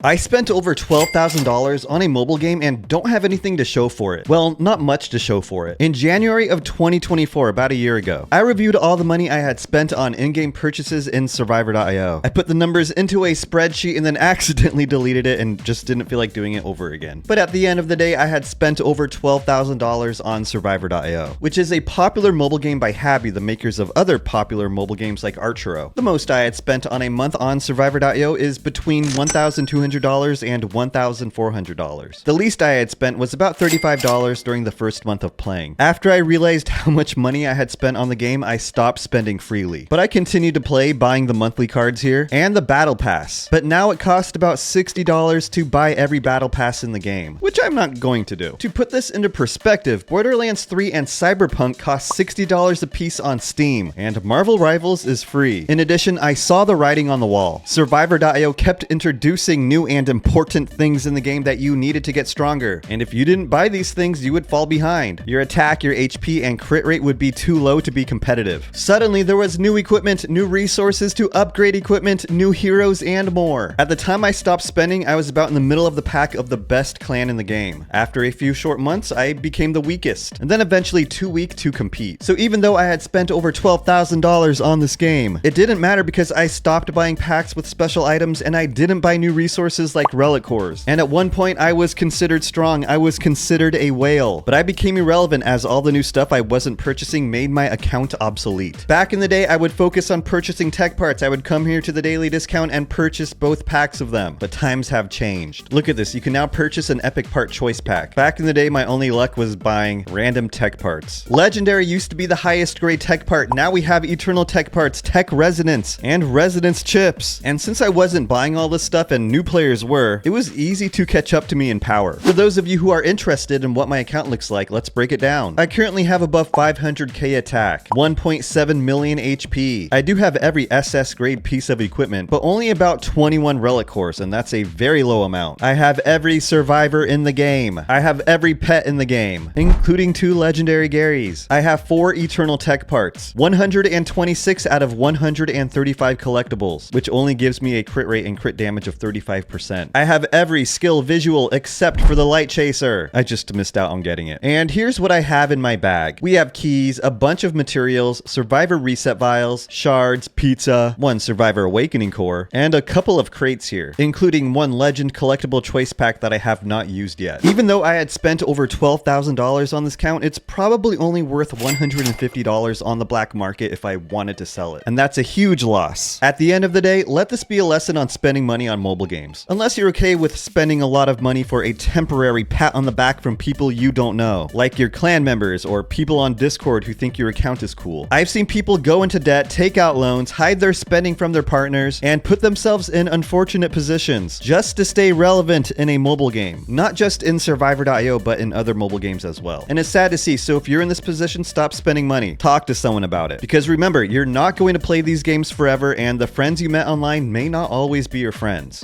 I spent over $12,000 on a mobile game and don't have anything to show for it. Well, not much to show for it. In January of 2024, about a year ago, I reviewed all the money I had spent on in-game purchases in Survivor.io. I put the numbers into a spreadsheet and then accidentally deleted it and just didn't feel like doing it over again. But at the end of the day, I had spent over $12,000 on Survivor.io, which is a popular mobile game by Happy, the makers of other popular mobile games like Archero. The most I had spent on a month on Survivor.io is between $1,200 and $1,400. The least I had spent was about $35 during the first month of playing. After I realized how much money I had spent on the game, I stopped spending freely. But I continued to play, buying the monthly cards here and the battle pass. But now it costs about $60 to buy every battle pass in the game, which I'm not going to do. To put this into perspective, Borderlands 3 and Cyberpunk cost $60 a piece on Steam, and Marvel Rivals is free. In addition, I saw the writing on the wall. Survivor.io kept introducing new and important things in the game that you needed to get stronger. And if you didn't buy these things, you would fall behind. Your attack, your HP, and crit rate would be too low to be competitive. Suddenly, there was new equipment, new resources to upgrade equipment, new heroes, and more. At the time I stopped spending, I was about in the middle of the pack of the best clan in the game. After a few short months, I became the weakest, and then eventually too weak to compete. So even though I had spent over $12,000 on this game, it didn't matter because I stopped buying packs with special items and I didn't buy new resources like relic cores. And at one point I was considered strong. I was considered a whale, but I became irrelevant as all the new stuff I wasn't purchasing made my account obsolete. Back in the day, I would focus on purchasing tech parts. I would come here to the daily discount and purchase both packs of them, but times have changed. Look at this. You can now purchase an epic part choice pack. Back in the day, my only luck was buying random tech parts. Legendary used to be the highest grade tech part. Now we have eternal tech parts, tech resonance, and resonance chips. And since I wasn't buying all this stuff and new players were, it was easy to catch up to me in power. For those of you who are interested in what my account looks like, let's break it down. I currently have above 500k attack, 1.7 million HP. I do have every SS grade piece of equipment, but only about 21 relic cores, and that's a very low amount. I have every survivor in the game. I have every pet in the game, including 2 legendary Garys. I have 4 eternal tech parts, 126 out of 135 collectibles, which only gives me a crit rate and crit damage of 35%. I have every skill visual except for the light chaser. I just missed out on getting it. And here's what I have in my bag. We have keys, a bunch of materials, survivor reset vials, shards, pizza, 1 survivor awakening core, and a couple of crates here, including 1 legend collectible choice pack that I have not used yet. Even though I had spent over $12,000 on this count, it's probably only worth $150 on the black market if I wanted to sell it. And that's a huge loss. At the end of the day, let this be a lesson on spending money on mobile games. Unless you're okay with spending a lot of money for a temporary pat on the back from people you don't know, like your clan members or people on Discord who think your account is cool. I've seen people go into debt, take out loans, hide their spending from their partners, and put themselves in unfortunate positions just to stay relevant in a mobile game. Not just in Survivor.io, but in other mobile games as well. And it's sad to see, so if you're in this position, stop spending money. Talk to someone about it. Because remember, you're not going to play these games forever, and the friends you met online may not always be your friends.